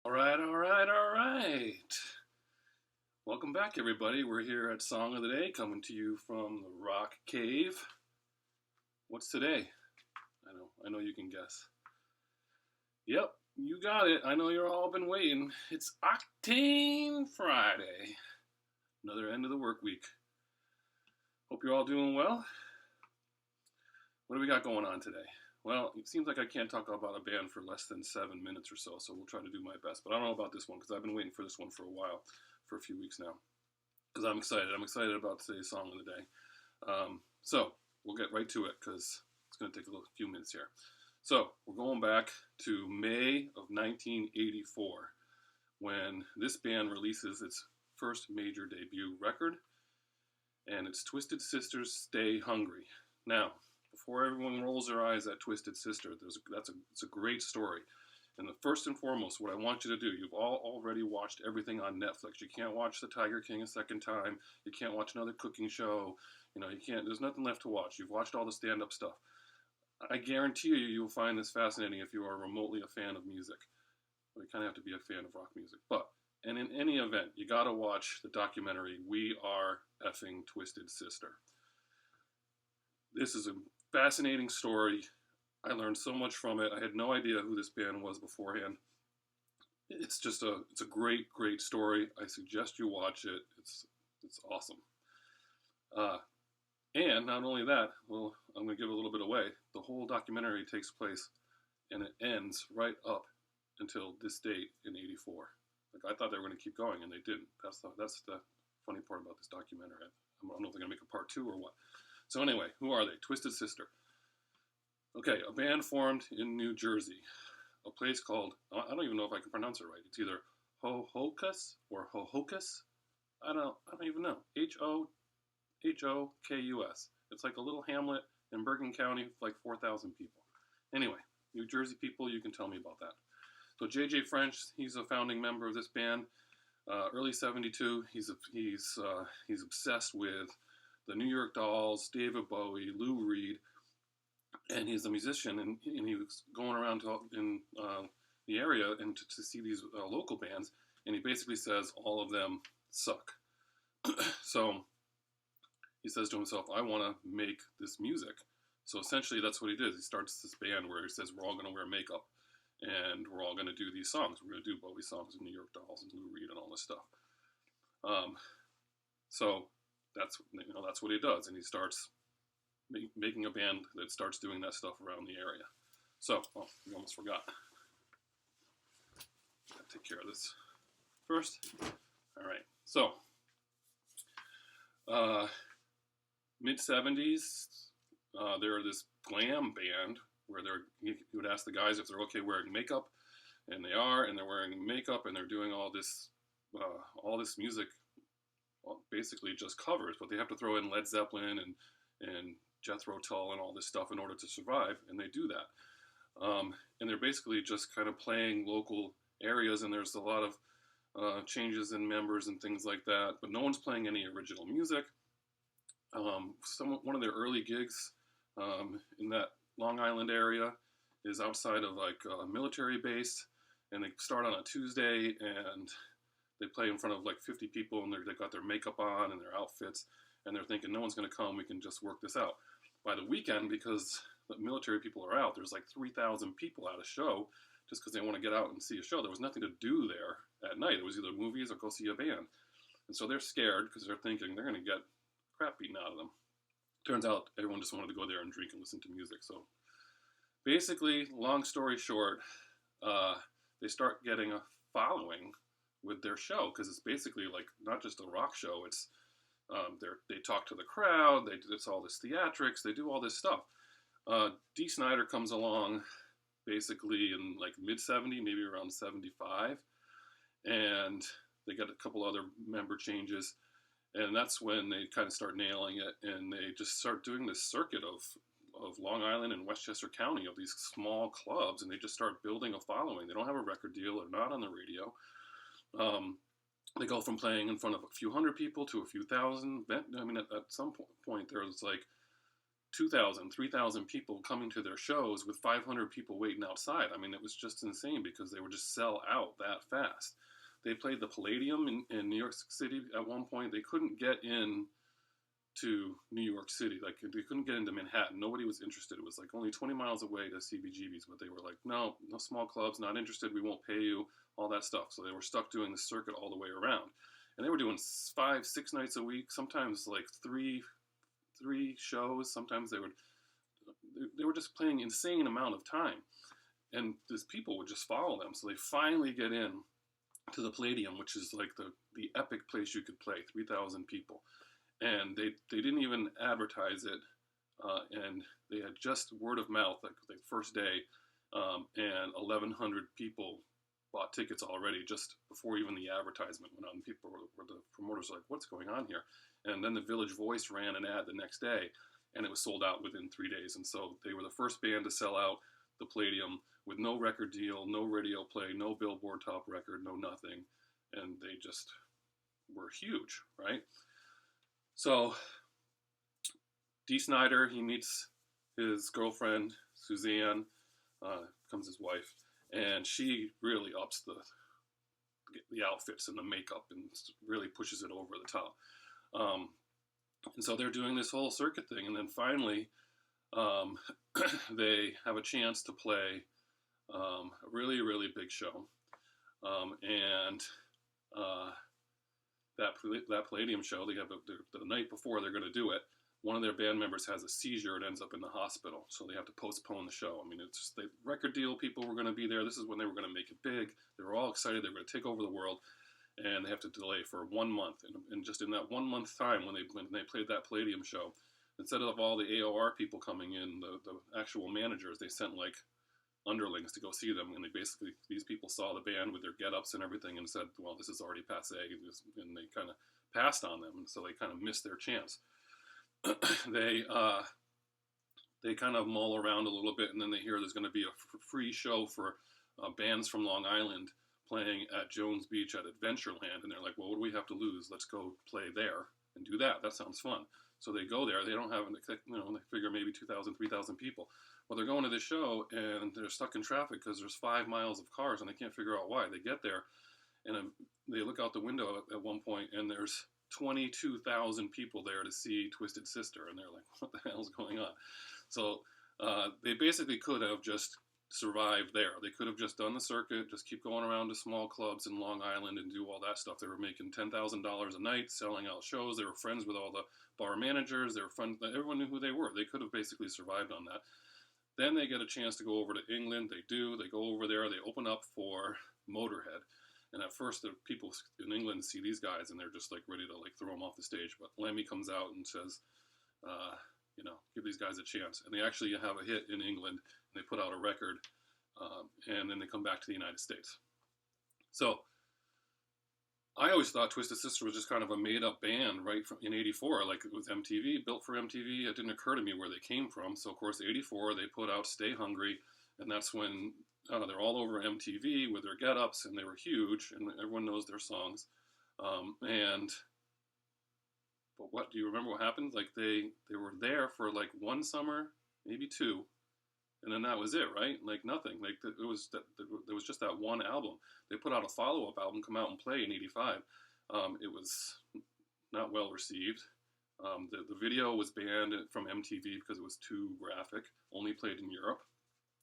All right, all right, all right. Welcome back, everybody. We're here at Song of the Day, coming to you from the Rock Cave. What's today? I know you can guess. Yep, you got it. I know you're all been waiting. It's Octane Friday. Another end of the work week. Hope you're all doing well. What do we got going on today? Well, it seems like I can't talk about a band for less than 7 minutes or so we'll try to do my best. But I don't know about this one because I've been waiting for this one for a while, for a few weeks now. Because I'm excited. I'm excited about today's song of the day. So we'll get right to it because it's going to take a few minutes here. So we're going back to May of 1984 when this band releases its first major debut record, and it's Twisted Sister's Stay Hungry. Now, before everyone rolls their eyes at Twisted Sister, it's a great story. And the first and foremost, what I want you to do, you've all already watched everything on Netflix. You can't watch The Tiger King a second time. You can't watch another cooking show. You can't, there's nothing left to watch. You've watched all the stand-up stuff. I guarantee you'll find this fascinating if you are remotely a fan of music. Well, you kind of have to be a fan of rock music. And in any event, you got to watch the documentary, We Are Effing Twisted Sister. This is a fascinating story. I learned so much from it. I had no idea who this band was beforehand. It's a great story. I suggest you watch it. It's awesome. And not only that, well, I'm going to give a little bit away. The whole documentary takes place and it ends right up until this date in '84. Like, I thought they were going to keep going and they didn't. That's the funny part about this documentary. I don't know if they're going to make a part 2 or what. So anyway, who are they? Twisted Sister. Okay, a band formed in New Jersey, a place called, I don't even know if I can pronounce it right. It's either Hohokus or Hohokus. I don't even know. Hohokus. It's like a little hamlet in Bergen County with like 4,000 people. Anyway, New Jersey people, you can tell me about that. So J.J. French, he's a founding member of this band. Early '72, he's obsessed with the New York Dolls, David Bowie, Lou Reed, and he's a musician, and he was going around in the area and to see these local bands, and he basically says all of them suck. So he says to himself, I want to make this music. So essentially that's what he did. He starts this band where he says we're all going to wear makeup, and we're all going to do these songs. We're going to do Bowie songs and New York Dolls and Lou Reed and all this stuff. So that's what he does, and he starts making a band that starts doing that stuff around the area. So, we almost forgot. Gotta take care of this first. All right. So, mid-'70s, they're this glam band where you would ask the guys if they're okay wearing makeup, and they are, and they're wearing makeup, and they're doing all this music, well, basically just covers, but they have to throw in Led Zeppelin and Jethro Tull and all this stuff in order to survive, and they do that. And they're basically just kind of playing local areas, and there's a lot of changes in members and things like that, but no one's playing any original music. One of their early gigs in that Long Island area is outside of like a military base, and they start on a Tuesday, and they play in front of like 50 people, and they got their makeup on and their outfits, and they're thinking no one's going to come, we can just work this out. By the weekend, because the military people are out, there's like 3,000 people at a show just because they want to get out and see a show. There was nothing to do there at night. It was either movies or go see a band. And so they're scared because they're thinking they're going to get crap beaten out of them. Turns out everyone just wanted to go there and drink and listen to music. So basically, long story short, they start getting a following with their show because it's basically like not just a rock show. It's they talk to the crowd. It's all this theatrics. They do all this stuff. Dee Snider comes along basically in like mid-'70s, maybe around '75, and they got a couple other member changes, and that's when they kind of start nailing it, and they just start doing this circuit of Long Island and Westchester County of these small clubs, and they just start building a following. They don't have a record deal. They're not on the radio. They go from playing in front of a few hundred people to a few thousand. I mean, at some point, there's like 2,000, 3,000 people coming to their shows with 500 people waiting outside. I mean, it was just insane because they would just sell out that fast. They played the Palladium in New York City at one point. They couldn't get in to New York City. Like, they couldn't get into Manhattan. Nobody was interested. It was like only 20 miles away to CBGB's, but they were like, no small clubs, not interested. We won't pay you, all that stuff. So they were stuck doing the circuit all the way around. And they were doing 5, 6 nights a week, sometimes like three shows. Sometimes they were just playing insane amount of time. And these people would just follow them. So they finally get in to the Palladium, which is like the epic place you could play, 3,000 people. And they didn't even advertise it, and they had just word of mouth, like the first day, and 1,100 people bought tickets already just before even the advertisement went on. People the promoters were like, what's going on here? And then the Village Voice ran an ad the next day, and it was sold out within 3 days. And so they were the first band to sell out the Palladium with no record deal, no radio play, no Billboard top record, no nothing. And they just were huge, right? So Dee Snider, he meets his girlfriend, Suzanne, becomes his wife, and she really ups the outfits and the makeup and really pushes it over the top. And so they're doing this whole circuit thing, and then finally they have a chance to play a really, really big show. And that Palladium show, they have the night before they're going to do it, one of their band members has a seizure and ends up in the hospital, so they have to postpone the show. I mean, it's just the record deal people were going to be there. This is when they were going to make it big. They were all excited. They were going to take over the world, and they have to delay for 1 month. And just in that 1 month time, when they played that Palladium show, instead of all the AOR people coming in, the actual managers, they sent like underlings to go see them, and these people saw the band with their get-ups and everything and said, well, this is already passé, and they kind of passed on them, and so they kind of missed their chance. They kind of mull around a little bit, and then they hear there's going to be a free show for bands from Long Island playing at Jones Beach at Adventureland, and they're like, well, what do we have to lose? Let's go play there and do that. That sounds fun. So they go there. They don't have, they figure maybe 2,000, 3,000 people. Well, they're going to this show, and they're stuck in traffic because there's 5 miles of cars, and they can't figure out why. They get there, and they look out the window at one point, and there's 22,000 people there to see Twisted Sister, and they're like, what the hell's going on? So they basically could have just survived there. They could have just done the circuit, just keep going around to small clubs in Long Island and do all that stuff. They were making $10,000 a night, selling out shows. They were friends with all the bar managers. They were friends. Everyone knew who they were. They could have basically survived on that. Then they get a chance to go over to England. They do. They go over there. They open up for Motorhead. And at first, the people in England see these guys, and they're just like ready to like throw them off the stage. But Lemmy comes out and says, give these guys a chance. And they actually have a hit in England, and they put out a record, and then they come back to the United States. So I always thought Twisted Sister was just kind of a made-up band, right, in '84, like it was MTV, built for MTV. It didn't occur to me where they came from. So, of course, '84, they put out Stay Hungry, and that's when they're all over MTV with their get-ups, and they were huge, and everyone knows their songs. But what do you remember what happened? Like they were there for like 1 summer, maybe 2, and then that was it, right? Like nothing. Like it was just that one album. They put out a follow-up album, Come Out and Play, in '85. It was not well received. The video was banned from MTV because it was too graphic. Only played in Europe,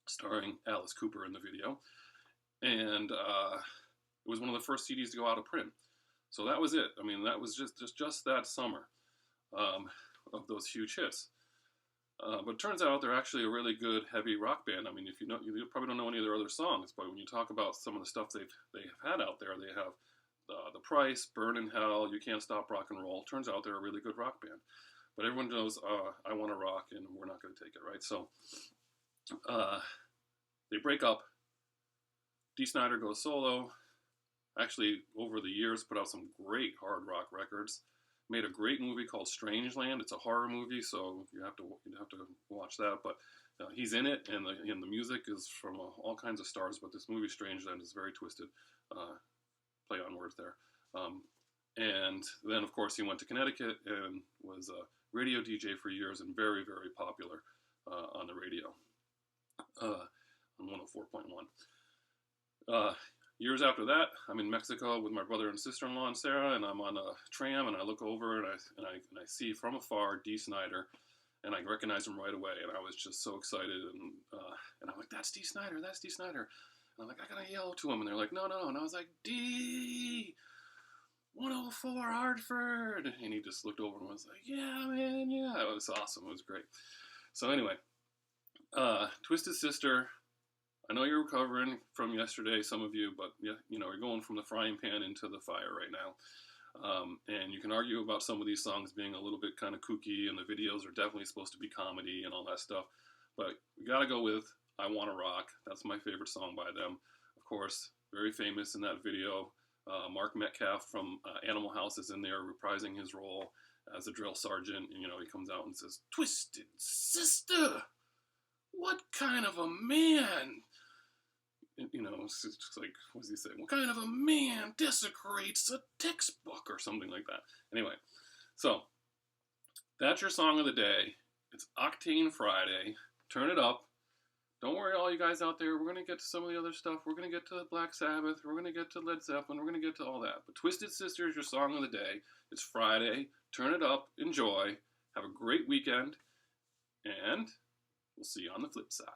starring Alice Cooper in the video, and it was one of the first CDs to go out of print. So that was it. I mean, that was just that summer of those huge hits. But it turns out they're actually a really good heavy rock band. I mean, if you probably don't know any of their other songs, but when you talk about some of the stuff they have had out there, they have The Price, Burn in Hell, You Can't Stop Rock and Roll. Turns out they're a really good rock band. But everyone knows I Want to Rock, and we're not going to take it, right? So they break up. Dee Snider goes solo. Actually, over the years, put out some great hard rock records. Made a great movie called Strangeland. It's a horror movie, so you have to watch that. But he's in it, and the music is from all kinds of stars. But this movie Strangeland is very twisted. Play on words there. And then, of course, he went to Connecticut and was radio DJ for years and very, very popular on the radio on 104.1. Years after that, I'm in Mexico with my brother and sister-in-law and Sarah, and I'm on a tram, and I look over and I see from afar Dee Snider, and I recognize him right away, and I was just so excited, and I'm like, that's Dee Snider, that's Dee Snider. And I'm like, I gotta yell to him, and they're like, no, and I was like, Dee, 104 Hartford, and he just looked over and was like, yeah, man, yeah, it was awesome, it was great. So anyway, Twisted Sister, I know you're recovering from yesterday, some of you, but yeah, you know, you're going from the frying pan into the fire right now. And you can argue about some of these songs being a little bit kind of kooky, and the videos are definitely supposed to be comedy and all that stuff. But we gotta go with I Wanna Rock. That's my favorite song by them. Of course, very famous in that video. Mark Metcalf from Animal House is in there reprising his role as a drill sergeant. And, you know, he comes out and says, Twisted Sister, what kind of a man? You know, it's just like, what does he say? What kind of a man desecrates a textbook or something like that? Anyway, so that's your song of the day. It's Octane Friday. Turn it up. Don't worry, all you guys out there. We're going to get to some of the other stuff. We're going to get to Black Sabbath. We're going to get to Led Zeppelin. We're going to get to all that. But Twisted Sister is your song of the day. It's Friday. Turn it up. Enjoy. Have a great weekend. And we'll see you on the flip side.